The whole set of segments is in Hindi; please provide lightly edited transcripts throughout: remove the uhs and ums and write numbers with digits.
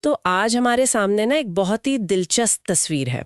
तो आज हमारे सामने ना एक बहुत ही दिलचस्प तस्वीर है।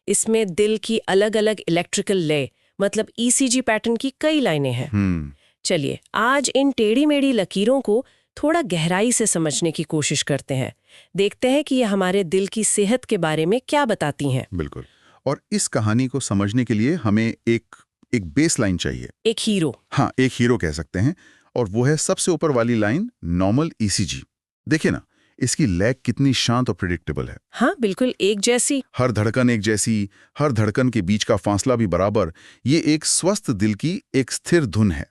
इसमें दिल की अलग अलग इलेक्ट्रिकल ले मतलब ईसीजी पैटर्न की कई लाइनें हैं। चलिए आज इन टेढ़ी मेढ़ी लकीरों को थोड़ा गहराई से समझने की कोशिश करते हैं। देखते हैं कि ये हमारे दिल की सेहत के बारे में क्या बताती हैं। बिल्कुल। और इस कहानी को समझने के लिए हमें एक बेस लाइन चाहिए। एक हीरो। हाँ, एक हीरो कह सकते हैं। और वो है सबसे ऊपर वाली लाइन, नॉर्मल ईसीजी। देखिए ना, इसकी लैग कितनी शांत और प्रिडिक्टेबल है। हाँ बिल्कुल एक जैसी। हर धड़कन एक जैसी, हर धड़कन के बीच का फासला भी बराबर। ये एक स्वस्थ दिल की एक स्थिर धुन है।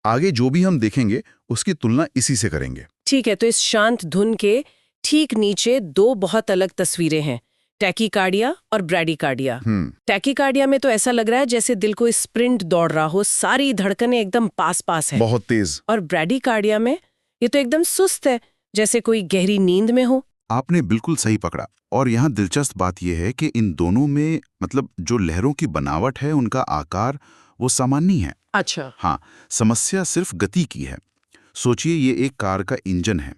आगे जो भी हम देखेंगे उसकी तुलना इसी से करेंगे। ठीक है, तो इस शांत धुन के ठीक नीचे दो बहुत अलग तस्वीरें हैं, टैकीकार्डिया और ब्रैडीकार्डिया। टैकीकार्डिया में तो ऐसा लग रहा है जैसे दिल को स्प्रिंट दौड़ रहा हो, सारी धड़कनें एकदम पास पास है, बहुत तेज। और ब्रैडीकार्डिया में ये तो एकदम सुस्त है, जैसे कोई गहरी नींद में हो। आपने बिल्कुल सही पकड़ा। और यहाँ दिलचस्प बात यह है कि इन दोनों में मतलब जो लहरों की बनावट है, उनका आकार वो सामान्य है। अच्छा। हाँ, समस्या सिर्फ गति की है। सोचिए ये एक कार का इंजन है।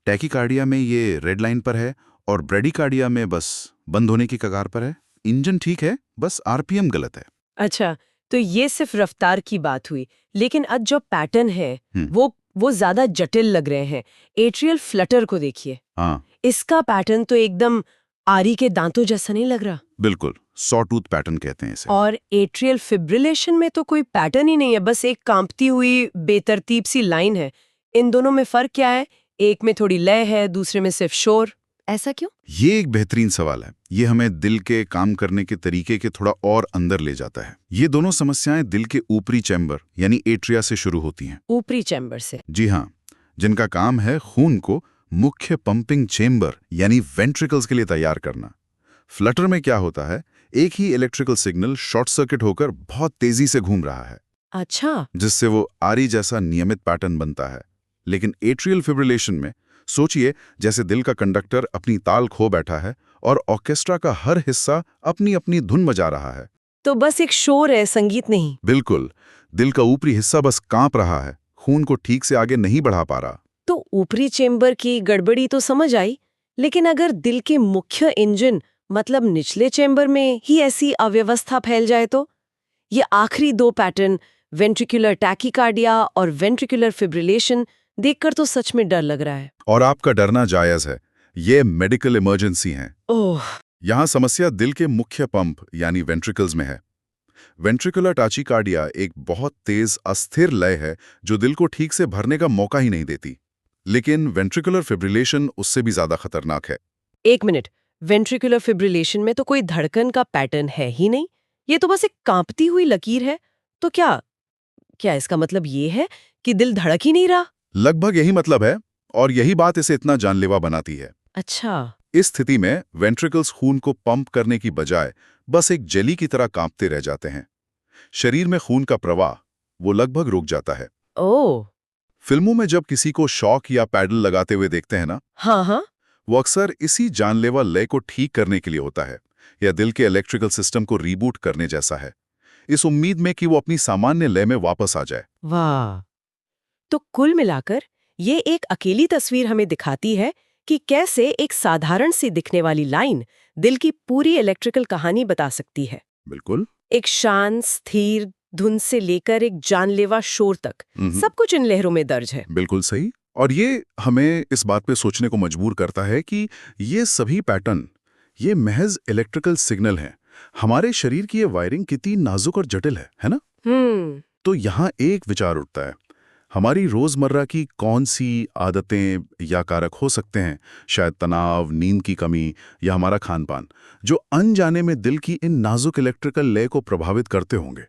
टैकीकार्डिया में ये रेड लाइन पर है और ब्रैडीकार्डिया में बस बंद होने की कगार पर है। इंजन ठीक है, बस आरपीएम गलत है। अच्छा, तो ये सिर्फ रफ्तार की बात हुई, लेकिन अब जो पैटर्न है वो ज्यादा जटिल लग रहे हैं। एट्रियल फ्लटर को देखिए। हाँ, इसका पैटर्न तो एकदम आरी के दांतों जैसा नहीं लग रहा। बिल्कुल, सॉटूथ पैटर्न कहते हैं इसे। और एट्रियल फिब्रिलेशन में तो कोई पैटर्न ही नहीं है, बस एक कांपती हुई बेतरतीब सी लाइन है। इन दोनों में फर्क क्या है? एक में थोड़ी लय है, दूसरे में सिर्फ शोर। ऐसा क्यों? ये एक बेहतरीन सवाल है। ये हमें दिल के काम करने के तरीके के थोड़ा और अंदर ले जाता है। ये दोनों समस्याएं दिल के ऊपरी चैम्बर यानी एट्रिया से शुरू होती हैं। ऊपरी चैम्बर से? जी हाँ, जिनका काम है खून को मुख्य पंपिंग चेम्बर यानी वेंट्रिकल्स के लिए तैयार करना। फ्लटर में क्या होता है, एक ही इलेक्ट्रिकल सिग्नल शॉर्ट सर्किट होकर बहुत तेजी से घूम रहा है। अच्छा। जिससे वो आरी जैसा नियमित पैटर्न बनता है। लेकिन एट्रियल फिब्रिलेशन में सोचिए जैसे दिल का कंडक्टर अपनी ताल खो बैठा है और ऑर्केस्ट्रा का हर हिस्सा अपनी अपनी धुन बजा रहा है। तो बस एक शोर है, संगीत नहीं। बिल्कुल, दिल का ऊपरी हिस्सा बस कांप रहा है, खून को ठीक से आगे नहीं बढ़ा पा रहा। तो ऊपरी चेम्बर की गड़बड़ी तो समझ आई, लेकिन अगर दिल के मुख्य इंजन मतलब निचले चेम्बर में ही ऐसी अव्यवस्था फैल जाए तो? ये आखिरी दो पैटर्न, वेंट्रिकुलर टैकीकार्डिया और वेंट्रिकुलर फिब्रिलेशन, देखकर तो सच में डर लग रहा है। और आपका डरना जायज है। ये मेडिकल इमरजेंसी है। ओह। यहाँ समस्या दिल के मुख्य पंप यानी वेंट्रिकल्स में है। वेंट्रिकुलर टैकीकार्डिया एक बहुत तेज अस्थिर लय है जो दिल को ठीक से भरने का मौका ही नहीं देती। लेकिन वेंट्रिकुलर फिब्रिलेशन उससे भी ज्यादा खतरनाक है। एक मिनट, वेंट्रिकुलर फिब्रिलेशन में तो कोई धड़कन का पैटर्न है ही नहीं, ये तो बस एक कांपती हुई लकीर है। तो क्या क्या इसका मतलब ये है कि दिल धड़क ही नहीं रहा? लगभग यही मतलब है, और यही बात इसे इतना जानलेवा बनाती है। अच्छा। इस स्थिति में वेंट्रिकल्स खून को पंप करने की बजाय बस एक जेली की तरह कांपते रह जाते हैं। शरीर में खून का प्रवाह वो लगभग रुक जाता है। ओह। फिल्मों में जब किसी को शॉक या पैडल लगाते हुए देखते हैं ना, हाँ हाँ। वो अक्सर इसी जानलेवा लय को ठीक करने के लिए होता है, या दिल के इलेक्ट्रिकल सिस्टम को रीबूट करने जैसा है, इस उम्मीद में कि वो अपनी सामान्य लय में वापस आ जाए। वाह। तो कुल मिलाकर ये एक अकेली तस्वीर हमें दिखाती है कि कैसे एक साधारण सी दिखने वाली लाइन दिल की पूरी इलेक्ट्रिकल कहानी बता सकती है। बिल्कुल। एक शांत स्थिर धुन से लेकर एक जानलेवा शोर तक, सब कुछ इन लहरों में दर्ज है। बिल्कुल सही। और ये हमें इस बात पे सोचने को मजबूर करता है कि ये सभी पैटर्न, ये महज इलेक्ट्रिकल सिग्नल हैं। हमारे शरीर की ये वायरिंग कितनी नाजुक और जटिल है ना? तो यहाँ एक विचार उठता है, हमारी रोजमर्रा की कौन सी आदतें या कारक हो सकते हैं, शायद तनाव, नींद की कमी या हमारा खान पान, जो अनजाने में दिल की इन नाजुक इलेक्ट्रिकल लय को प्रभावित करते होंगे।